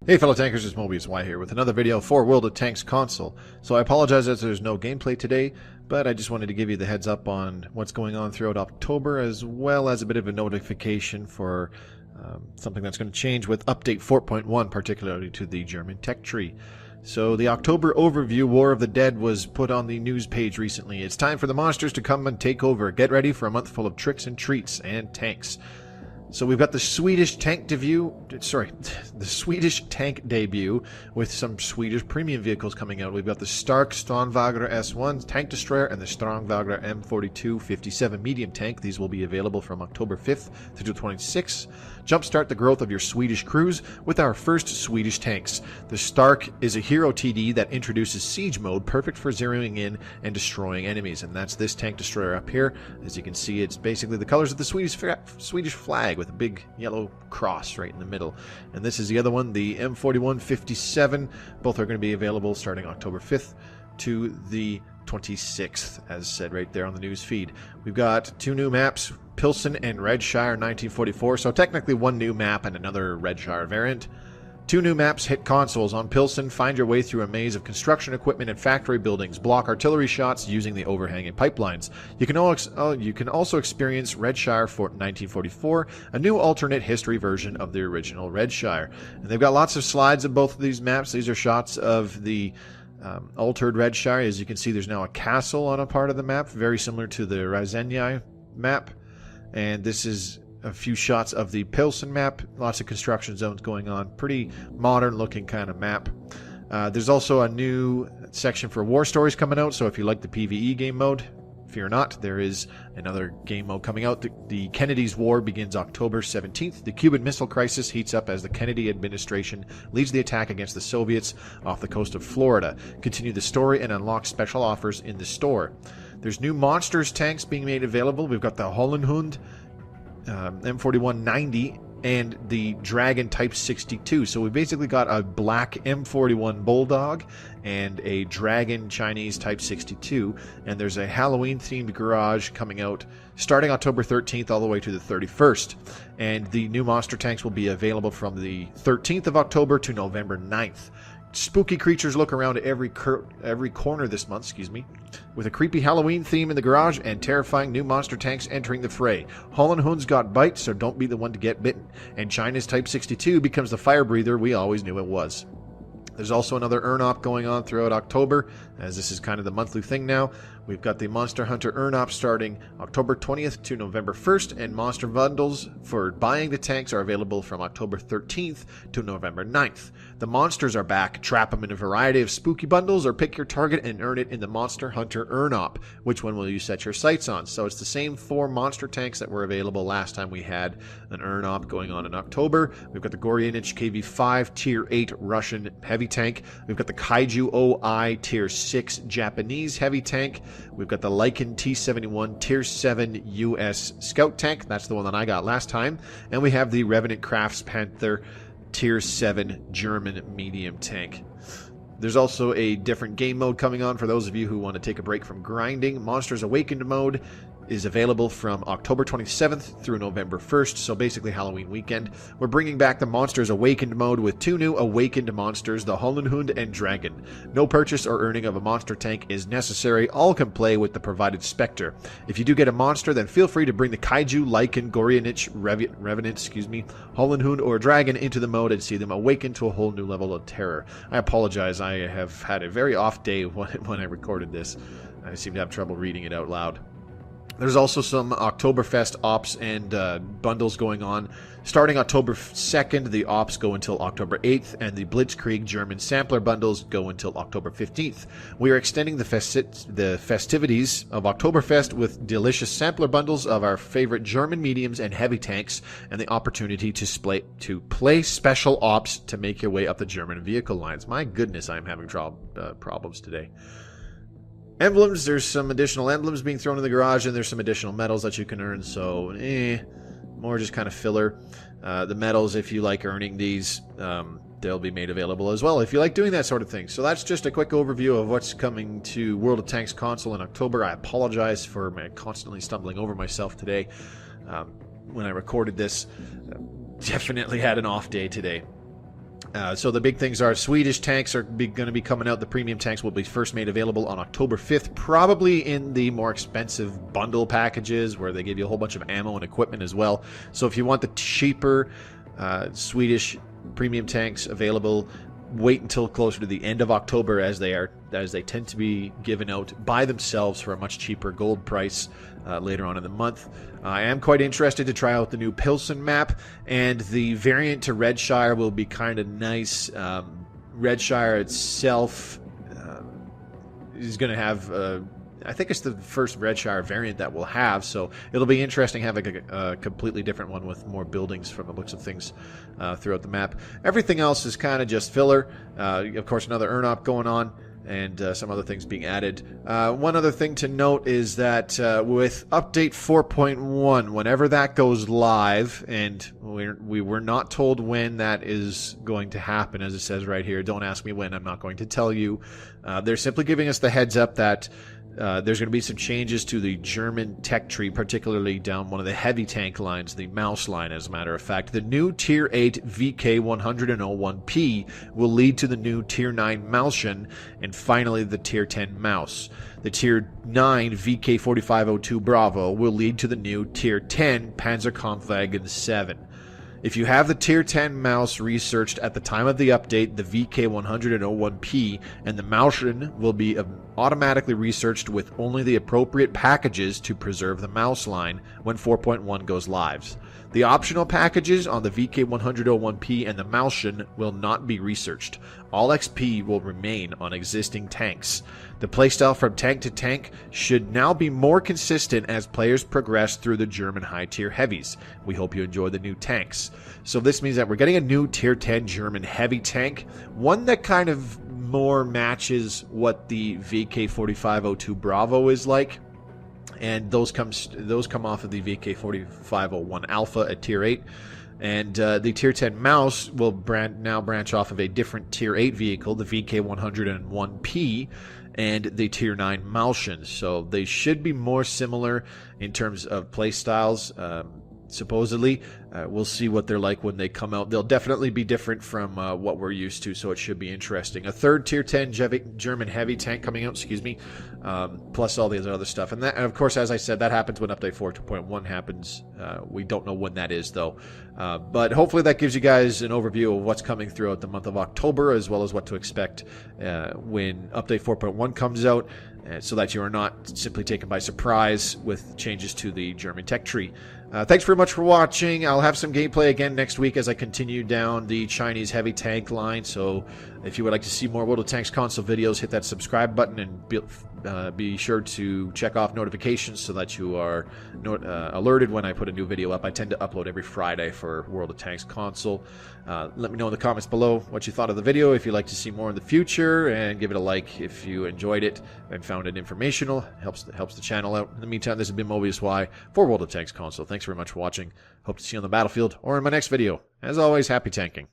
Hey fellow tankers, it's Mobius Y here with another video for World of Tanks console. So I apologize that there's no gameplay today, but I just wanted to give you the heads up on what's going on throughout October, as well as a bit of a notification for something that's going to change with update 4.1, particularly to the German tech tree. So the October overview, War of the Dead, was put on the news page recently. It's time for the monsters to come and take over. Get ready for a month full of tricks and treats and tanks. So we've got the Swedish tank debut, the Swedish tank debut with some Swedish premium vehicles coming out. We've got the Stark Strandvagner S1 tank destroyer and the Strandvagner M42 57 medium tank. These will be available from October 5th through the 26th. Jumpstart the growth of your Swedish crews with our first Swedish tanks. The Stark is a hero TD that introduces siege mode, perfect for zeroing in and destroying enemies, and that's this tank destroyer up here. As you can see, it's basically the colors of the Swedish flag with a big yellow cross right in the middle. And this is the other one, the M41 57. Both are going to be available starting October 5th to the 26th, as said right there on the news feed. We've got two new maps, Pilsen and Redshire 1944, so technically one new map and another Redshire variant. Two new maps hit consoles. On Pilsen, find your way through a maze of construction equipment and factory buildings. Block artillery shots using the overhanging pipelines. You can also experience Redshire for 1944, a new alternate history version of the original Redshire. And they've got lots of slides of both of these maps. These are shots of the altered Redshire. As you can see, there's now a castle on a part of the map, very similar to the Rasenyi map. And this is a few shots of the Pilsen map. Lots of construction zones going on. Pretty modern looking kind of map. There's also a new section for war stories coming out, so if you like the PvE game mode, fear not, there is another game mode coming out. The Kennedy's War begins October 17th. The Cuban Missile Crisis heats up as the Kennedy administration leads the attack against the Soviets off the coast of Florida. Continue the story and unlock special offers in the store. There's new monsters tanks being made available. We've got the Hollenhund M4190 and the Dragon Type 62. So we basically got a black M41 Bulldog and a Dragon Chinese Type 62, and there's a Halloween themed garage coming out starting October 13th all the way to the 31st, and the new monster tanks will be available from the 13th of October to November 9th. Spooky creatures look around every corner this month, with a creepy Halloween theme in the garage and terrifying new monster tanks entering the fray. Hollenhund's got bites, so don't be the one to get bitten. And China's Type 62 becomes the fire breather we always knew it was. There's also another Urnop going on throughout October, as this is kind of the monthly thing now. We've got the Monster Hunter Urnop starting October 20th to November 1st, and monster bundles for buying the tanks are available from October 13th to November 9th. The monsters are back. Trap them in a variety of spooky bundles, or pick your target and earn it in the Monster Hunter Urnop. Which one will you set your sights on? So it's the same 4 monster tanks that were available last time we had an Urnop going on in October. We've got the Goryanich KV-5 Tier 8 Russian heavy tank. We've got the Kaiju OI Tier 6 Japanese heavy tank. We've got the Lycan T-71 Tier 7 US Scout tank. That's the one that I got last time. And we have the Revenant Crafts Panther Tier 7 German medium tank. There's also a different game mode coming on for those of you who want to take a break from grinding. Monsters Awakened mode is available from October 27th through November 1st, so basically Halloween weekend. We're bringing back the Monsters Awakened mode with 2 new awakened monsters, the Hollenhund and Dragon. No purchase or earning of a monster tank is necessary. All can play with the provided Spectre. If you do get a monster, then feel free to bring the Kaiju, Lycan, Goryanich, Revenant, Hollenhund, or Dragon into the mode and see them awaken to a whole new level of terror. I apologize, I have had a very off day when I recorded this. I seem to have trouble reading it out loud. There's also some Oktoberfest ops and bundles going on. Starting October 2nd, the ops go until October 8th, and the Blitzkrieg German sampler bundles go until October 15th. We are extending the festivities of Oktoberfest with delicious sampler bundles of our favorite German mediums and heavy tanks, and the opportunity to play special ops to make your way up the German vehicle lines. My goodness, I'm having problems today. Emblems, there's some additional emblems being thrown in the garage, and there's some additional medals that you can earn, so more just kind of filler. The medals, if you like earning these, they'll be made available as well if you like doing that sort of thing. So that's just a quick overview of what's coming to World of Tanks console in October. I apologize for constantly stumbling over myself today. When I recorded this, definitely had an off day today. So the big things are Swedish tanks are going to be coming out. The premium tanks will be first made available on October 5th, probably in the more expensive bundle packages where they give you a whole bunch of ammo and equipment as well. So if you want the cheaper Swedish premium tanks available, wait until closer to the end of October, as they tend to be given out by themselves for a much cheaper gold price later on in the month. I am quite interested to try out the new Pilsen map, and the variant to Redshire will be kind of nice. Redshire itself is going to have, I think it's the first Redshire variant that we'll have, so it'll be interesting having a completely different one with more buildings from the looks of things throughout the map. Everything else is kind of just filler. Of course, another Urnop going on, and some other things being added. One other thing to note is that with update 4.1, whenever that goes live, and we were not told when that is going to happen, as it says right here. Don't ask me when, I'm not going to tell you. They're simply giving us the heads up that there's going to be some changes to the German tech tree, particularly down one of the heavy tank lines, the Maus line, as a matter of fact. The new Tier 8 VK101P will lead to the new Tier 9 Mauschen, and finally the Tier 10 Maus. The Tier 9 VK4502 Bravo will lead to the new Tier 10 Panzerkampfwagen 7. If you have the Tier 10 Maus researched at the time of the update, the VK101P and the Mauschen will be automatically researched with only the appropriate packages to preserve the Maus line when 4.1 goes live. The optional packages on the VK101P and the Mauschen will not be researched. All XP will remain on existing tanks. The playstyle from tank to tank should now be more consistent as players progress through the German high-tier heavies. We hope you enjoy the new tanks. So this means that we're getting a new Tier 10 German heavy tank, one that kind of more matches what the VK4502 Bravo is like. And those come off of the VK4501 Alpha at Tier 8. And the Tier 10 Maus will now branch off of a different Tier 8 vehicle, the VK101P, and the Tier 9 Mauschen. So they should be more similar in terms of playstyles, supposedly. We'll see what they're like when they come out. They'll definitely be different from what we're used to, so it should be interesting. A third Tier 10 German heavy tank coming out, plus all the other stuff. And of course, as I said, that happens when Update 4.1 happens. We don't know when that is, though. But hopefully that gives you guys an overview of what's coming throughout the month of October, as well as what to expect when Update 4.1 comes out, so that you are not simply taken by surprise with changes to the German tech tree. Thanks very much for watching. I'll have some gameplay again next week as I continue down the Chinese heavy tank line. So if you would like to see more World of Tanks console videos, hit that subscribe button and be sure to check off notifications so that you are alerted when I put a new video up. I tend to upload every Friday for World of Tanks console. Let me know in the comments below what you thought of the video, if you'd like to see more in the future, and give it a like if you enjoyed it and found it informational. Helps the channel out. In the meantime, this has been Mobius Y for World of Tanks console. Thanks very much for watching. Hope to see you on the battlefield or in my next video. As always, happy tanking.